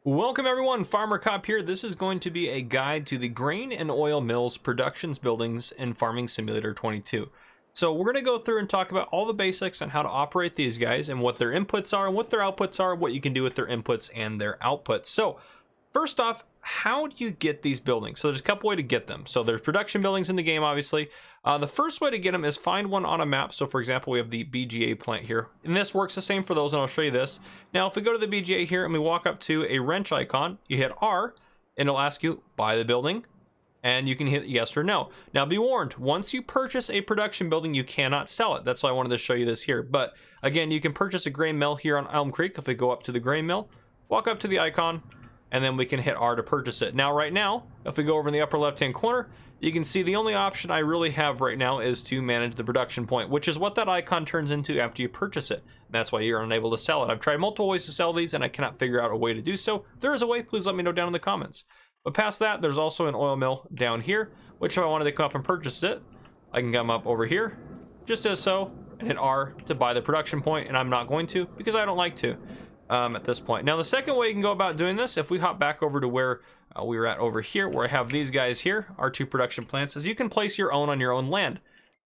Welcome everyone, Farmer Cop here. This is going to be a guide to the grain and oil mills, productions, buildings in Farming Simulator 22. So we're going to go through and talk about all the basics on how to operate these guys and what their inputs are and what their outputs are, what you can do with their inputs and their outputs. So first off, how do you get these buildings? So there's a couple ways to get them. So there's production buildings in the game, obviously. The first way to get them is find one on a map. So for example, we have the BGA plant here, and this works the same for those, and I'll show you this. Now, if we go to the BGA here and we walk up to a wrench icon, you hit R, and it'll ask you, buy the building, and you can hit yes or no. Now be warned, once you purchase a production building, you cannot sell it. That's why I wanted to show you this here. But again, you can purchase a grain mill here on Elm Creek. If we go up to the grain mill, walk up to the icon, and then we can hit R to purchase it. Now right now, if we go over in the upper left hand corner, you can see the only option I really have right now is to manage the production point, which is what that icon turns into after you purchase it. And that's why you're unable to sell it. I've tried multiple ways to sell these and I cannot figure out a way to do so. If there is a way, please let me know down in the comments. But past that, there's also an oil mill down here, which if I wanted to come up and purchase it, I can come up over here, just as so, and hit R to buy the production point, and I'm not going to because I don't like to. At this point. Now the second way you can go about doing this, if we hop back over to where we were at over here, where I have these guys here, our two production plants, is you can place your own on your own land.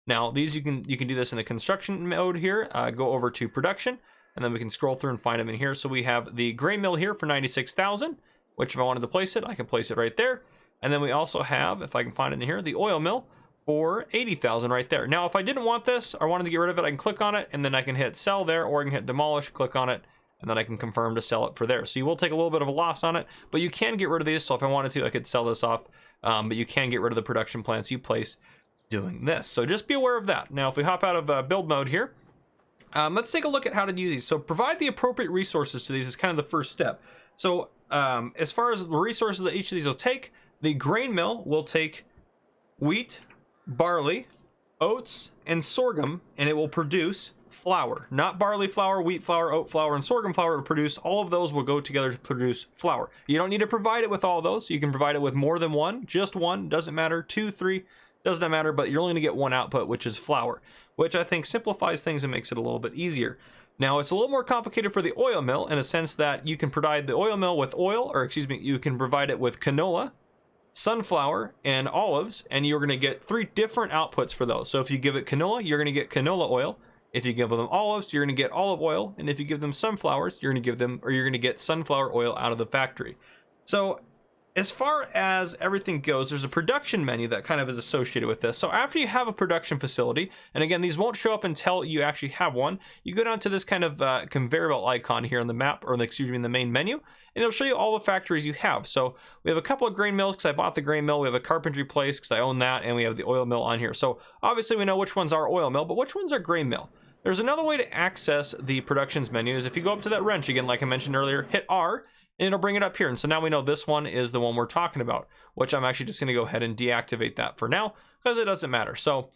Now these you can do this in the construction mode here. Go over to production, and then we can scroll through and find them in here. So we have the grain mill here for 96,000, which if I wanted to place it, I can place it right there. And then we also have, if I can find it in here, the oil mill for 80,000 right there. Now if I didn't want this or wanted to get rid of it, I can click on it and then I can hit sell there, or I can hit demolish, click on it, and then I can confirm to sell it for there. So you will take a little bit of a loss on it, but you can get rid of these. So if I wanted to, I could sell this off, but you can get rid of the production plants you place doing this. So just be aware of that. Now, if we hop out of build mode here, let's take a look at how to use these. So provide the appropriate resources to these is kind of the first step. So as far as the resources that each of these will take, the grain mill will take wheat, barley, oats, and sorghum, and it will produce flour. Not barley flour, wheat flour, oat flour, and sorghum flour to produce. All of those will go together to produce flour. You don't need to provide it with all those. You can provide it with more than one, just one, doesn't matter, 2, 3, doesn't matter, but you're only gonna get one output, which is flour, which I think simplifies things and makes it a little bit easier. Now it's a little more complicated for the oil mill in a sense that you can provide the oil mill with oil, or excuse me, you can provide it with canola, sunflower, and olives, and you're gonna get 3 different outputs for those. So if you give it canola, you're gonna get canola oil. If you give them olives, you're going to get olive oil, and if you give them sunflowers, you're going to get sunflower oil out of the factory. So as far as everything goes, there's a production menu that kind of is associated with this. So after you have a production facility, and again, these won't show up until you actually have one, you go down to this kind of conveyor belt icon here on the map, or excuse me, in the main menu, and it'll show you all the factories you have. So we have a couple of grain mills because I bought the grain mill, we have a carpentry place because I own that, and we have the oil mill on here. So obviously we know which ones are oil mill, but which ones are grain mill? There's another way to access the productions menu is if you go up to that wrench again, like I mentioned earlier, hit R, and it'll bring it up here. And so now we know this one is the one we're talking about, which I'm actually just going to go ahead and deactivate that for now because it doesn't matter. So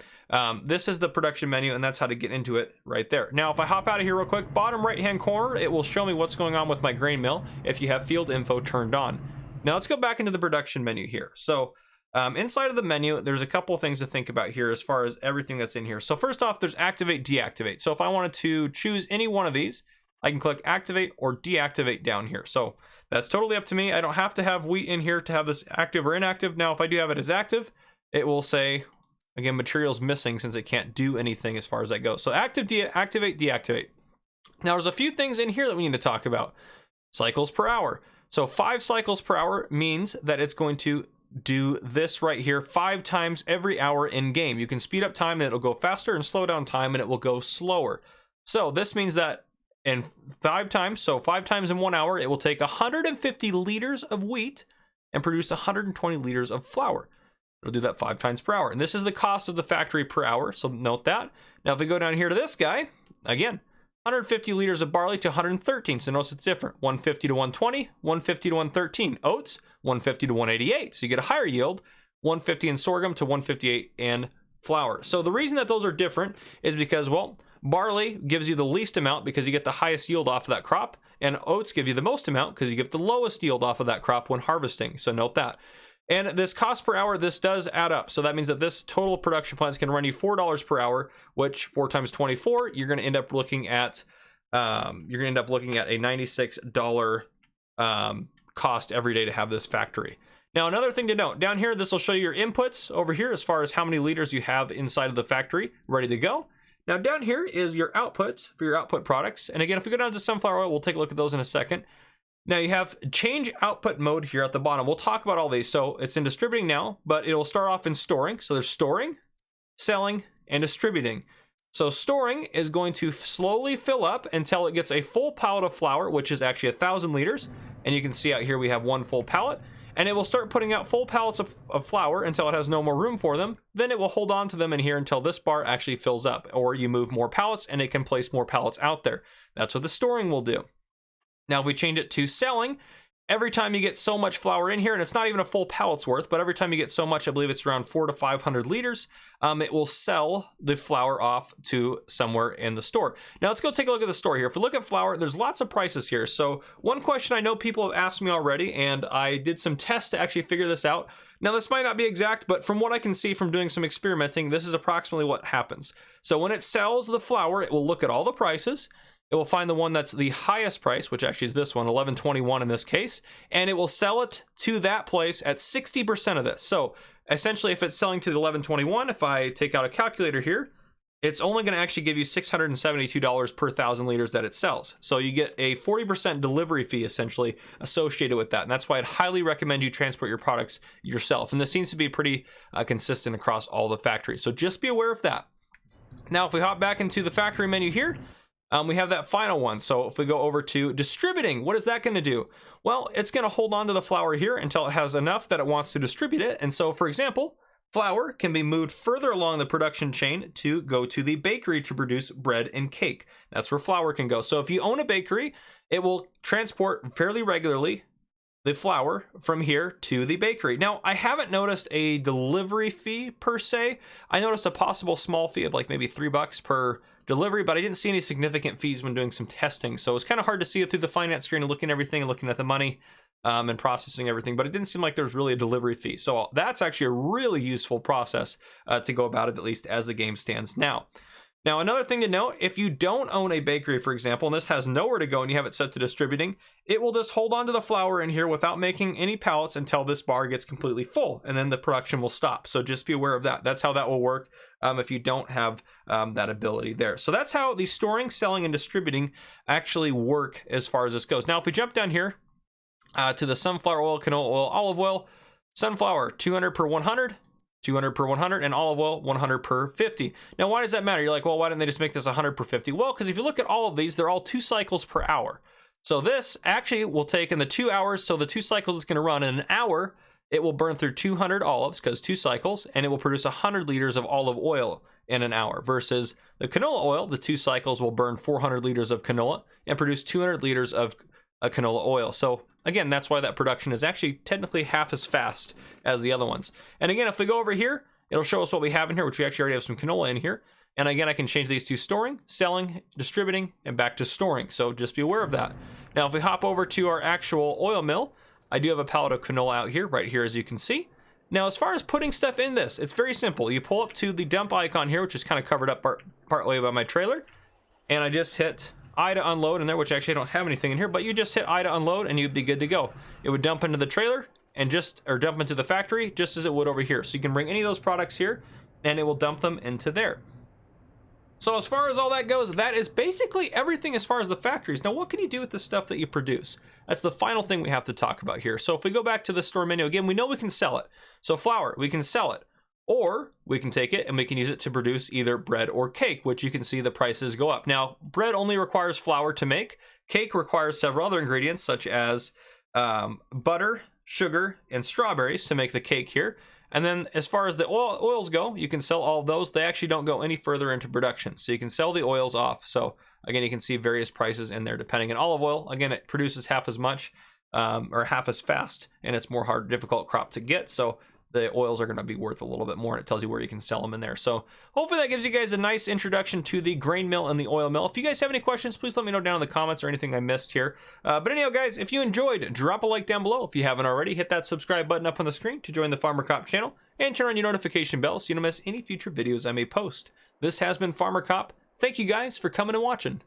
this is the production menu, and that's how to get into it right there. Now, if I hop out of here real quick, bottom right-hand corner, it will show me what's going on with my grain mill if you have field info turned on. Now, let's go back into the production menu here. So inside of the menu, there's a couple things to think about here as far as everything that's in here. So first off, there's activate, deactivate. So if I wanted to choose any one of these, I can click activate or deactivate down here. So that's totally up to me. I don't have to have wheat in here to have this active or inactive. Now, if I do have it as active, it will say, again, materials missing since it can't do anything as far as that goes. So active, activate, deactivate. Now, there's a few things in here that we need to talk about. Cycles per hour. So 5 cycles per hour means that it's going to do this right here 5 times every hour in game. You can speed up time and it'll go faster, and slow down time and it will go slower. So this means that in 5 times, so 5 times in 1 hour, it will take 150 liters of wheat and produce 120 liters of flour. It'll do that 5 times per hour. And this is the cost of the factory per hour, so note that. Now if we go down here to this guy, again, 150 liters of barley to 113, so notice it's different. 150 to 120, 150 to 113. Oats, 150 to 188, so you get a higher yield. 150 in sorghum to 158 in flour. So the reason that those are different is because, well, barley gives you the least amount because you get the highest yield off of that crop, and oats give you the most amount because you get the lowest yield off of that crop when harvesting, so note that. And this cost per hour, this does add up. So that means that this total production plant is going to run you $4 per hour, which 4 times 24, you're going to end up looking at a $96 cost every day to have this factory. Now, another thing to note, down here, this will show you your inputs over here as far as how many liters you have inside of the factory ready to go. Now, down here is your output for your output products. And again, if we go down to sunflower oil, we'll take a look at those in a second. Now, you have change output mode here at the bottom. We'll talk about all these. So it's in distributing now, but it will start off in storing. So there's storing, selling, and distributing. So storing is going to slowly fill up until it gets a full pallet of flour, which is actually 1,000 liters. And you can see out here we have one full pallet. And it will start putting out full pallets of flour until it has no more room for them. Then it will hold on to them in here until this bar actually fills up, or you move more pallets and it can place more pallets out there. That's what the storing will do. Now, if we change it to selling, every time you get so much flour in here, and it's not even a full pallet's worth, but every time you get so much, I believe it's around 400 to 500 liters, it will sell the flour off to somewhere in the store. Now, let's go take a look at the store here. If we look at flour, there's lots of prices here. So one question I know people have asked me already, and I did some tests to actually figure this out. Now, this might not be exact, but from what I can see from doing some experimenting, this is approximately what happens. So when it sells the flour, it will look at all the prices. It will find the one that's the highest price, which actually is this one, $11.21 in this case, and it will sell it to that place at 60% of this. So essentially, if it's selling to the $11.21, if I take out a calculator here, it's only going to actually give you $672 per 1,000 liters that it sells. So you get a 40% delivery fee essentially associated with that. And that's why I'd highly recommend you transport your products yourself. And this seems to be pretty consistent across all the factories. So just be aware of that. Now, if we hop back into the factory menu here, we have that final one. So if we go over to distributing, what is that going to do? Well, it's going to hold on to the flour here until it has enough that it wants to distribute it. And so, for example, flour can be moved further along the production chain to go to the bakery to produce bread and cake. That's where flour can go. So if you own a bakery, it will transport fairly regularly the flour from here to the bakery. Now, I haven't noticed a delivery fee per se. I noticed a possible small fee of like maybe $3 per delivery, but I didn't see any significant fees when doing some testing. So it's kind of hard to see it through the finance screen and looking at everything and looking at the money and processing everything, but it didn't seem like there was really a delivery fee. So that's actually a really useful process to go about it, at least as the game stands now. Now, another thing to note, if you don't own a bakery, for example, and this has nowhere to go and you have it set to distributing, it will just hold on to the flour in here without making any pallets until this bar gets completely full, and then the production will stop. So just be aware of that. That's how that will work if you don't have that ability there. So that's how the storing, selling, and distributing actually work as far as this goes. Now, if we jump down here to the sunflower oil, canola oil, olive oil, sunflower, 200 per 100, 200 per 100, and olive oil 100 per 50. Now, why does that matter? You're like, well, why didn't they just make this 100 per 50? Well, because if you look at all of these, they're all 2 cycles per hour. So this actually will take in the 2 hours. So the 2 cycles it's going to run in an hour, it will burn through 200 olives because 2 cycles, and it will produce 100 liters of olive oil in an hour, versus the canola oil, the 2 cycles will burn 400 liters of canola and produce 200 liters of canola oil. So again, that's why that production is actually technically half as fast as the other ones. And again, if we go over here, it'll show us what we have in here, which we actually already have some canola in here. And again, I can change these to storing, selling, distributing, and back to storing. So just be aware of that. Now, if we hop over to our actual oil mill, I do have a pallet of canola out here, right here, as you can see. Now, as far as putting stuff in this, it's very simple. You pull up to the dump icon here, which is kind of covered up partway by my trailer. And I just hit I to unload in there, which actually I don't have anything in here, but you just hit I to unload and you'd be good to go. It would dump into the trailer and dump into the factory just as it would over here. So you can bring any of those products here and it will dump them into there. So as far as all that goes, that is basically everything as far as the factories. Now, what can you do with the stuff that you produce? That's the final thing we have to talk about here. So if we go back to the store menu again, we know we can sell it. So flour, we can sell it. Or we can take it and we can use it to produce either bread or cake, which you can see the prices go up. Now, bread only requires flour to make. Cake requires several other ingredients, such as butter, sugar, and strawberries to make the cake here. And then as far as the oils go, you can sell all of those. They actually don't go any further into production. So you can sell the oils off. So again, you can see various prices in there depending on olive oil. Again, it produces half as much or half as fast, and it's more difficult crop to get. So the oils are going to be worth a little bit more, and it tells you where you can sell them in there. So hopefully that gives you guys a nice introduction to the grain mill and the oil mill. If you guys have any questions, please let me know down in the comments or anything I missed here. But anyhow, guys, if you enjoyed, drop a like down below. If you haven't already, hit that subscribe button up on the screen to join the Farmer Cop channel, and turn on your notification bell so you don't miss any future videos I may post. This has been Farmer Cop. Thank you guys for coming and watching.